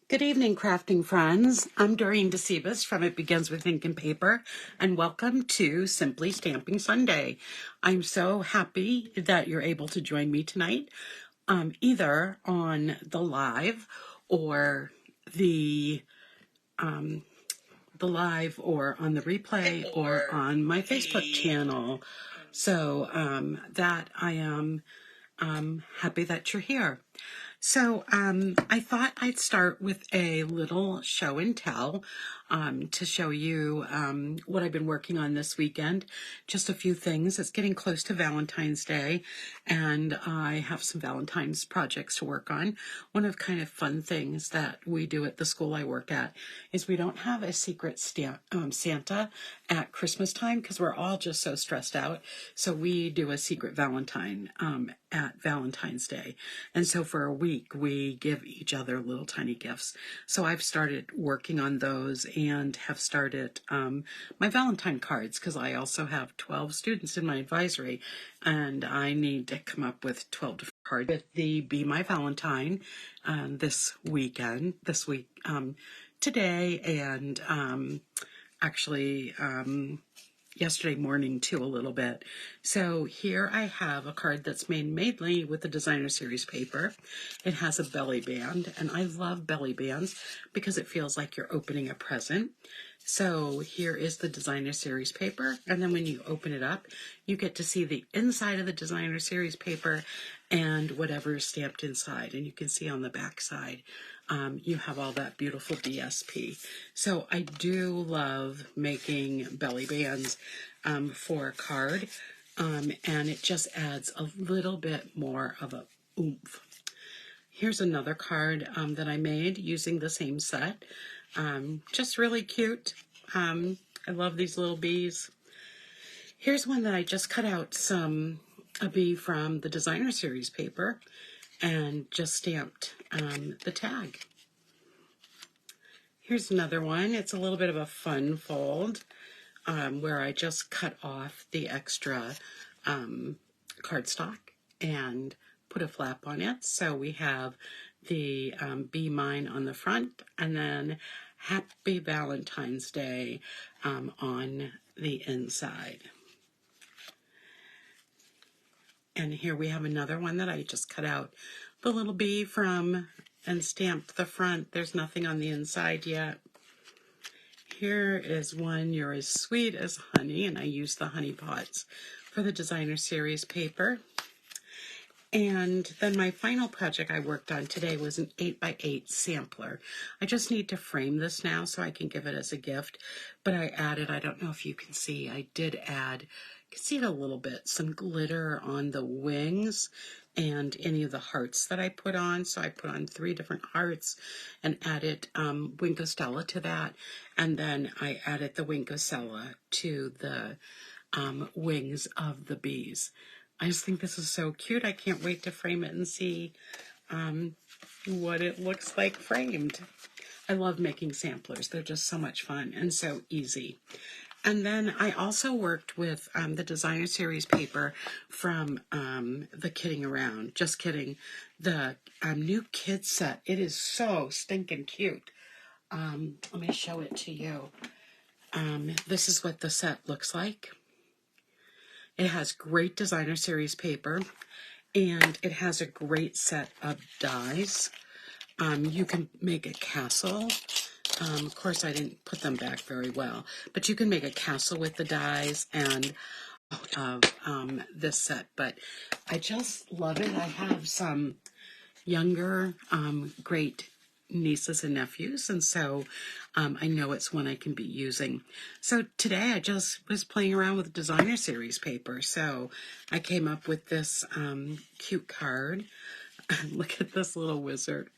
Good evening, crafting friends. I'm Dorene Decibus from It Begins with Ink and Paper, and welcome to Simply Stamping Sunday. I'm so happy that you're able to join me tonight, either on the live or the or on the replay or on my Facebook channel. So that I am happy that you're here. So I thought I'd start with a little show and tell to show you what I've been working on this weekend. Just a few things. It's getting close to Valentine's Day, and I have some Valentine's projects to work on. One of kind of fun things that we do at the school I work at is we don't have a secret Santa at Christmas time because we're all just so stressed out. So we do a secret Valentine at Valentine's Day. And so for a week, we give each other little tiny gifts. So I've started working on those and have started my Valentine cards because I also have 12 students in my advisory and I need to come up with 12 different cards with the Be My Valentine this week, today, and actually yesterday morning too, a little bit. So here I have a card that's made mainly with the designer series paper. It has a belly band, and I love belly bands because it feels like you're opening a present. So here is the designer series paper, and then when you open it up, you get to see the inside of the designer series paper and whatever is stamped inside. And you can see on the back side, you have all that beautiful DSP. So I do love making belly bands for a card, and it just adds a little bit more of a oomph. Here's another card that I made using the same set. Just really cute. I love these little bees. Here's one that I just cut out a bee from the designer series paper and just stamped the tag. Here's another one. It's a little bit of a fun fold where I just cut off the extra cardstock and put a flap on it. So we have the Be Mine on the front, and then Happy Valentine's Day on the inside. And here we have another one that I just cut out the little bee from and stamped the front. There's nothing on the inside yet. Here is one, You're as Sweet as Honey, and I used the honey pots for the designer series paper. And then my final project I worked on today was an 8x8 sampler. I just need to frame this now so I can give it as a gift. But I added, I don't know if you can see, I did add, you can see it a little bit, some glitter on the wings and any of the hearts that I put on. So I put on 3 different hearts and added Winkostella to that. And then I added the Winkostella to the wings of the bees. I just think this is so cute. I can't wait to frame it and see what it looks like framed. I love making samplers. They're just so much fun and so easy. And then I also worked with the designer series paper from the Kidding Around. Just kidding. The new kids set. It is so stinking cute. Let me show it to you. This is what the set looks like. It has great designer series paper, and it has a great set of dies. You can make a castle. Of course, I didn't put them back very well, but you can make a castle with the dies and of this set. But I just love it. I have some younger, great nieces and nephews, and so I know it's one I can be using. So today I just was playing around with designer series paper, so I came up with this cute card. Look at this little wizard.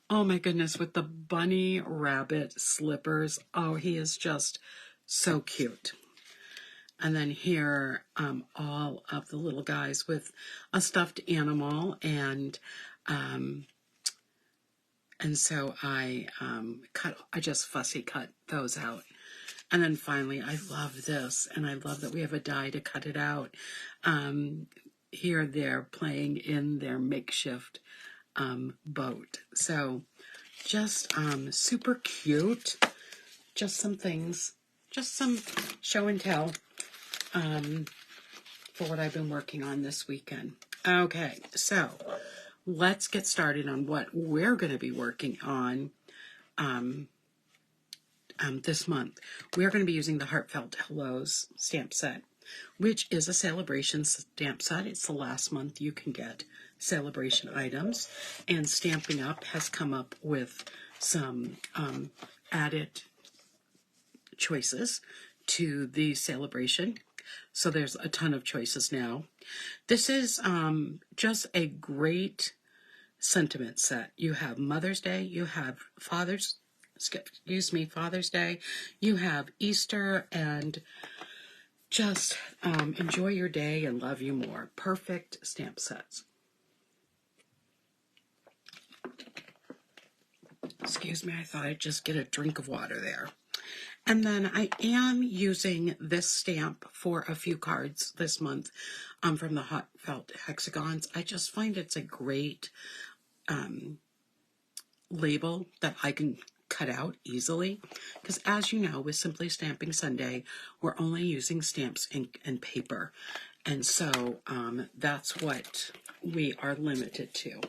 Oh my goodness, with the bunny rabbit slippers. Oh, he is just so cute. And then here all of the little guys with a stuffed animal, and so I just fussy cut those out. And then finally, I love this, and I love that we have a die to cut it out. Here they're playing in their makeshift boat. So Just super cute. Just some things, just some show and tell for what I've been working on this weekend. Okay, so let's get started on what we're going to be working on this month. We're going to be using the Heartfelt Hellos stamp set, which is a celebration stamp set. It's the last month you can get celebration items, and Stampin' Up! Has come up with some added choices to the celebration. So there's a ton of choices now. This is just a great sentiment set. You have Mother's Day, you have Father's Day, you have Easter, and just enjoy your day and love you more. Perfect stamp sets. Excuse me, I thought I'd just get a drink of water there. And then I am using this stamp for a few cards this month from the Heartfelt Hexagons. I just find it's a great label that I can cut out easily, because as you know, with Simply Stamping Sunday, we're only using stamps, ink, and paper, and so that's what we are limited to.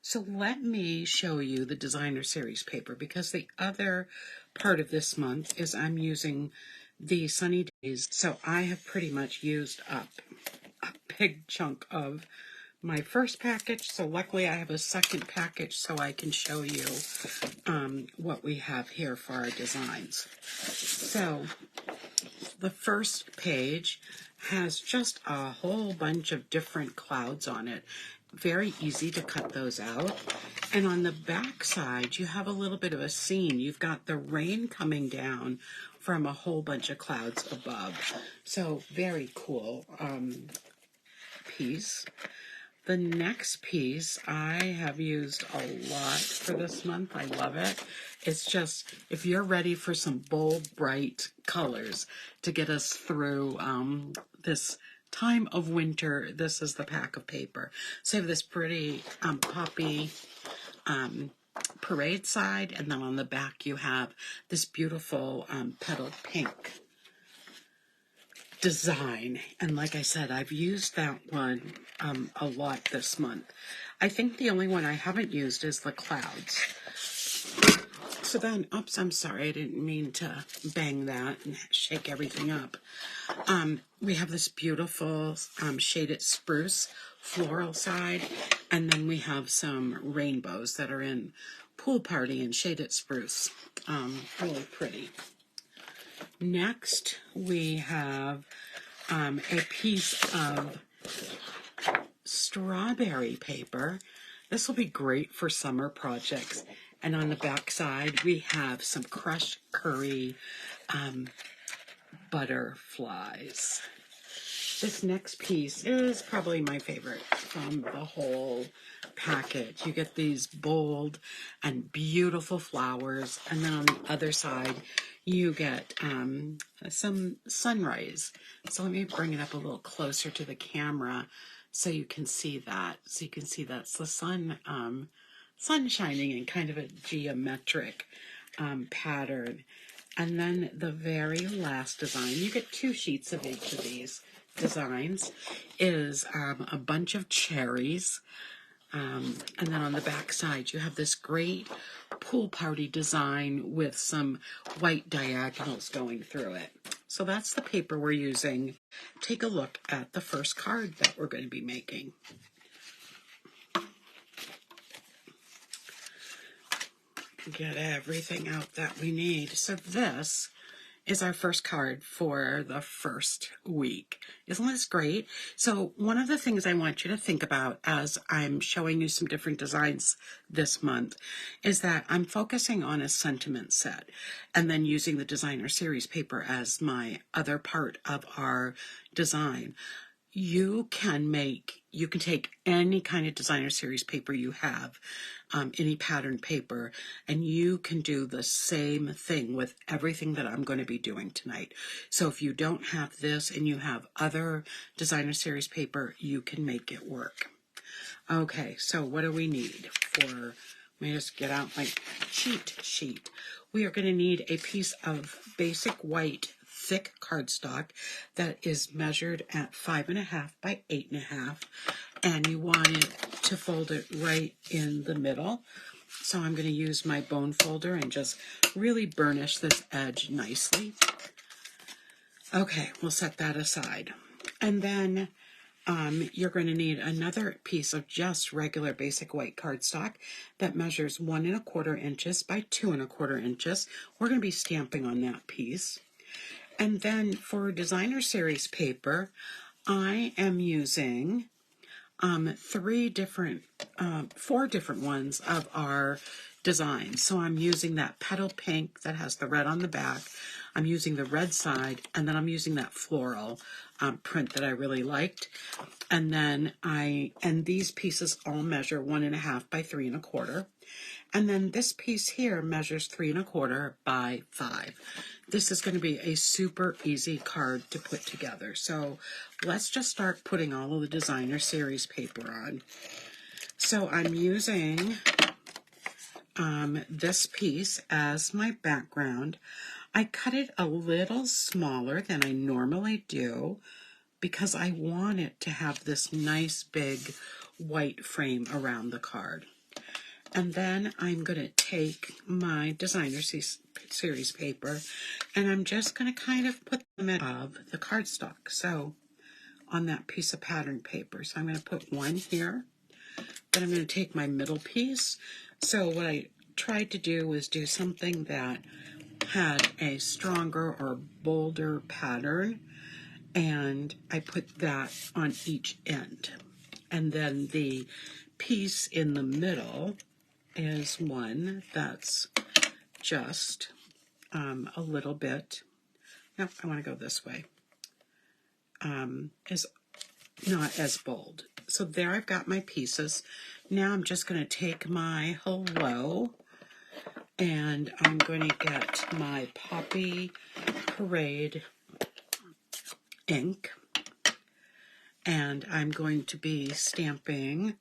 So let me show you the designer series paper, because the other part of this month is I'm using the Sunny Days. So I have pretty much used up a big chunk of my first package. So luckily I have a second package so I can show you what we have here for our designs. So the first page has just a whole bunch of different clouds on it. Very easy to cut those out. And on the back side, you have a little bit of a scene. You've got the rain coming down from a whole bunch of clouds above. So very cool piece. The next piece I have used a lot for this month. I love it. It's just, if you're ready for some bold, bright colors to get us through this time of winter, this is the pack of paper. So I have this pretty poppy parade side, and then on the back you have this beautiful petal pink design. And like I said, I've used that one a lot this month. I think the only one I haven't used is the clouds. So then, oops, I'm sorry, I didn't mean to bang that and shake everything up. We have this beautiful shaded spruce floral side, and then we have some rainbows that are in Pool Party and shaded spruce. Really pretty. Next, we have a piece of strawberry paper. This will be great for summer projects. And on the back side, we have some crushed curry butterflies. This next piece is probably my favorite from the whole package. You get these bold and beautiful flowers, and then on the other side, you get some sunrise. So let me bring it up a little closer to the camera so you can see that. So you can see that's the sun shining in kind of a geometric pattern. And then the very last design, you get 2 sheets of each of these designs, is a bunch of cherries. And then on the back side, you have this great pool party design with some white diagonals going through it. So that's the paper we're using. Take a look at the first card that we're going to be making. Get everything out that we need. So this is our first card for the first week. Isn't this great? So one of the things I want you to think about as I'm showing you some different designs this month is that I'm focusing on a sentiment set and then using the designer series paper as my other part of our design. You can take any kind of designer series paper you have, any pattern paper, and you can do the same thing with everything that I'm going to be doing tonight. So if you don't have this and you have other designer series paper, you can make it work. Okay, so what do we need for Let me just get out my cheat sheet. We are going to need a piece of basic white thick cardstock that is measured at 5.5 by 8.5, and you want it to fold it right in the middle. So I'm going to use my bone folder and just really burnish this edge nicely. Okay, we'll set that aside. And then you're going to need another piece of just regular basic white cardstock that measures 1 1/4 inches by 2 1/4 inches. We're going to be stamping on that piece. And then for designer series paper, I am using 4 different ones of our designs. So I'm using that petal pink that has the red on the back. I'm using the red side, and then I'm using that floral print that I really liked. And then these pieces all measure 1.5 by 3 1/4. And then this piece here measures 3 1/4 by 5. This is going to be a super easy card to put together. So let's just start putting all of the designer series paper on. So I'm using this piece as my background. I cut it a little smaller than I normally do because I want it to have this nice big white frame around the card. And then I'm going to take my designer series paper and I'm just going to kind of put them in of the cardstock. So on that piece of pattern paper. So I'm going to put one here. Then I'm going to take my middle piece. So what I tried to do was do something that had a stronger or bolder pattern, and I put that on each end. And then the piece in the middle is one that's just a little bit, no, I want to go this way, is not as bold. So there I've got my pieces. Now I'm just going to take my hello and I'm going to get my Poppy Parade ink and I'm going to be stamping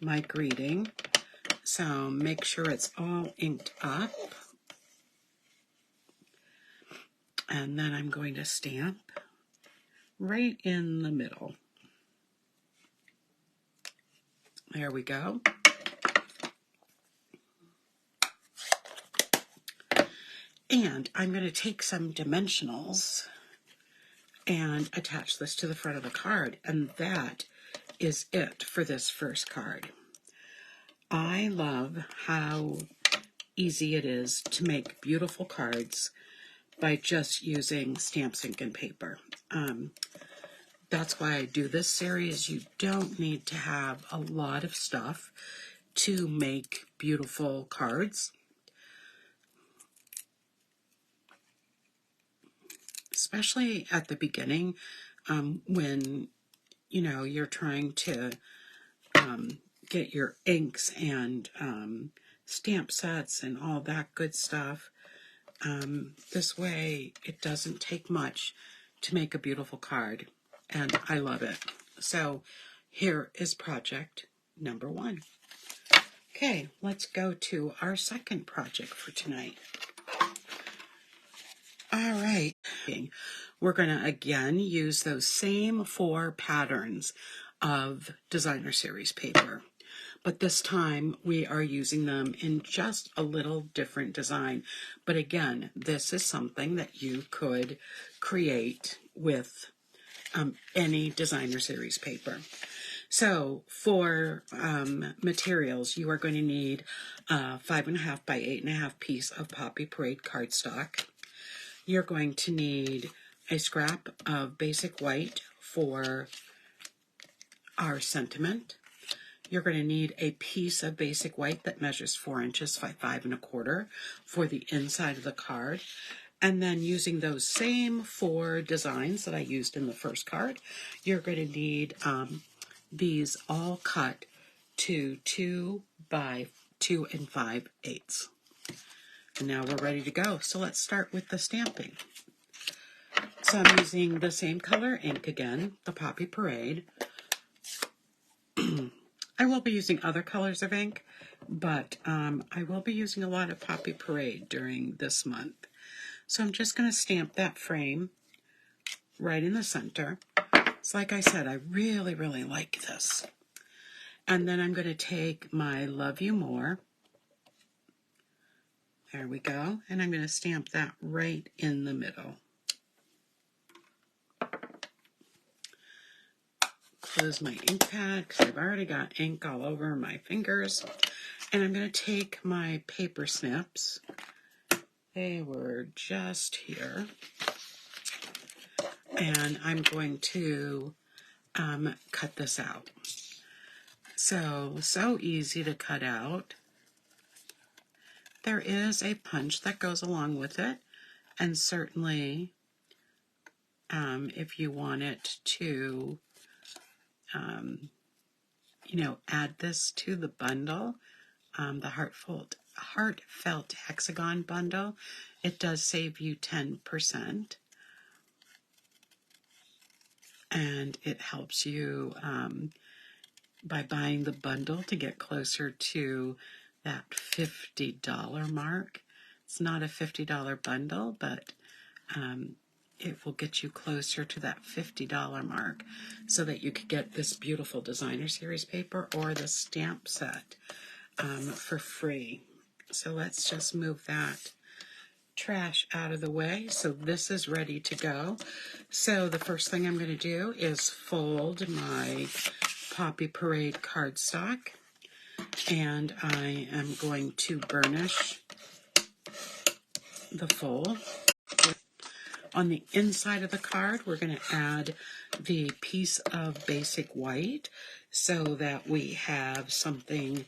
my greeting. So make sure it's all inked up. And then I'm going to stamp right in the middle. There we go. And I'm going to take some dimensionals and attach this to the front of the card. And that is it for this first card. I love how easy it is to make beautiful cards by just using stamps, ink, and paper. That's why I do this series. You don't need to have a lot of stuff to make beautiful cards. Especially at the beginning, when, you know, you're trying to get your inks and stamp sets and all that good stuff. This way, it doesn't take much to make a beautiful card, and I love it. So here is project number 1. Okay, let's go to our second project for tonight. All right, we're going to again use those same 4 patterns of designer series paper, but this time we are using them in just a little different design. But again, this is something that you could create with any designer series paper. So for materials, you are going to need a 5.5 by 8.5 piece of Poppy Parade cardstock. You're going to need a scrap of basic white for our sentiment. You're going to need a piece of basic white that measures 4 inches by 5 1/4 for the inside of the card. And then using those same 4 designs that I used in the first card, you're going to need these all cut to 2 by 2 5/8. And now we're ready to go. So let's start with the stamping. So I'm using the same color ink again, the Poppy Parade. I will be using other colors of ink but I will be using a lot of Poppy Parade during this month. So I'm just going to stamp that frame right in the center. So like I said, I really, really like this. And then I'm going to take my Love You More. There we go. And I'm going to stamp that right in the middle. Close my ink pad because I've already got ink all over my fingers. And I'm going to take my paper snips. They were just here. And I'm going to cut this out. So easy to cut out. There is a punch that goes along with it, and certainly if you want it to, add this to the bundle, the Heartfelt Hexagon bundle, it does save you 10%, and it helps you by buying the bundle to get closer to that $50 mark. It's not a $50 bundle, but it will get you closer to that $50 mark so that you could get this beautiful designer series paper or the stamp set for free. So let's just move that trash out of the way. So this is ready to go. So the first thing I'm going to do is fold my Poppy Parade cardstock, and I am going to burnish the fold. On the inside of the card, we're going to add the piece of basic white so that we have something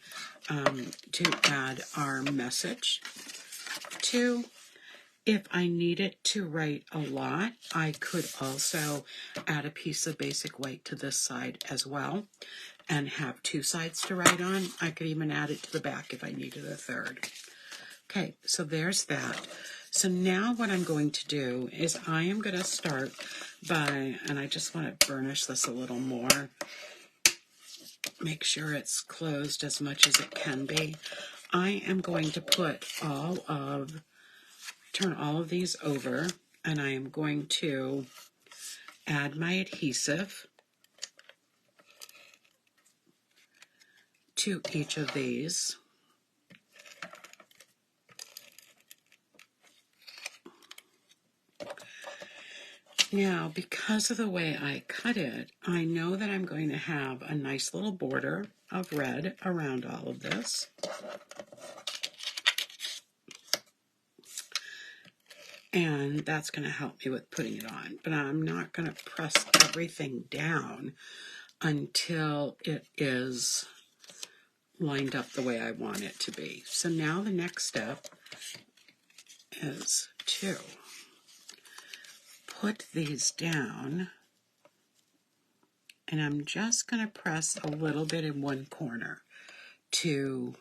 to add our message to. If I need it to write a lot, I could also add a piece of basic white to this side as well and have two sides to write on. I could even add it to the back if I needed a third. Okay, so there's that. So now what I'm going to do is I am going to start by, and I just want to burnish this a little more, make sure it's closed as much as it can be. I am going to put turn all of these over, and I am going to add my adhesive to each of these. Now, because of the way I cut it, I know that I'm going to have a nice little border of red around all of this. And that's going to help me with putting it on. But I'm not going to press everything down until it is lined up the way I want it to be. So now the next step is to put these down, and I'm just going to press a little bit in one corner to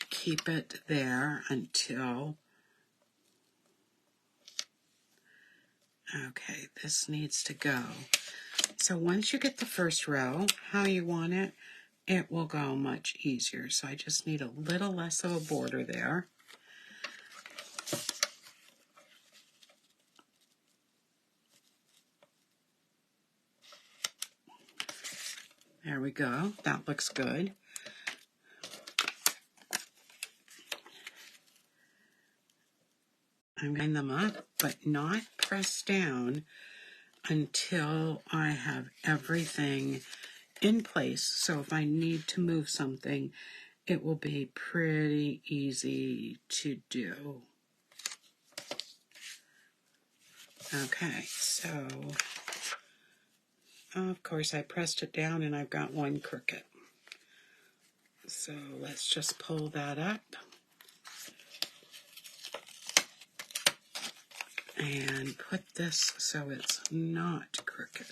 keep it there until, okay, this needs to go. So once you get the first row how you want it, it will go much easier. So I just need a little less of a border there. There we go. That looks good. I'm going them up, but not press down until I have everything in place. So if I need to move something, it will be pretty easy to do. Okay, so of course I pressed it down and I've got one crooked. So let's just pull that up and put this so it's not crooked.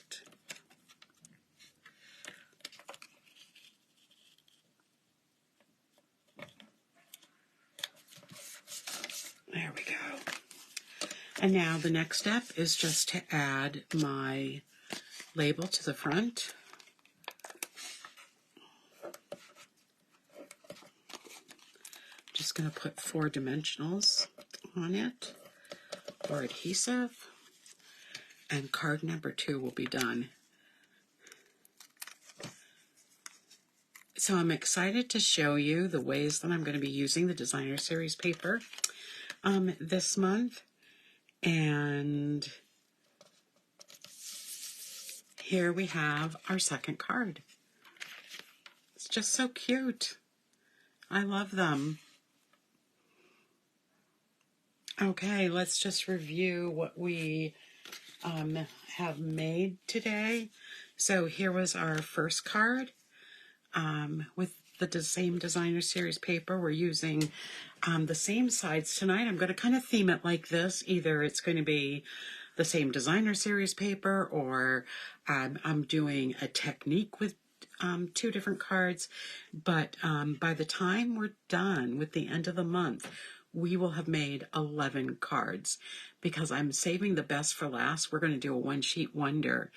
There we go. And now the next step is just to add my label to the front. Just going to put 4 dimensionals on it for adhesive, and card number 2 will be done. So I'm excited to show you the ways that I'm going to be using the Designer Series paper this month. And here we have our second card. It's just so cute. I love them. Okay, let's just review what we have made today. So here was our first card with the same Designer Series paper. We're using the same sides tonight. I'm going to kind of theme it like this. Either it's going to be the same Designer Series paper, or I'm doing a technique with 2 different cards. But by the time we're done with the end of the month, we will have made 11 cards, because I'm saving the best for last. We're going to do a one-sheet wonder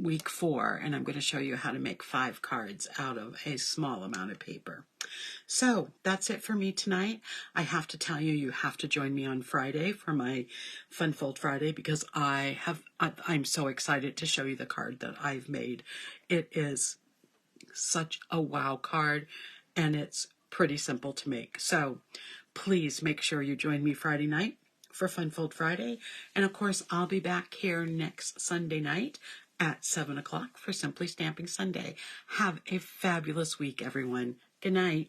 week 4, and I'm going to show you how to make 5 cards out of a small amount of paper. So that's it for me tonight. I have to tell you, you have to join me on Friday for my Fun Fold Friday, because I'm so excited to show you the card that I've made. It is such a wow card, and it's pretty simple to make. So please make sure you join me Friday night for Fun Fold Friday. And of course, I'll be back here next Sunday night at 7 o'clock for Simply Stamping Sunday. Have a fabulous week, everyone. Good night.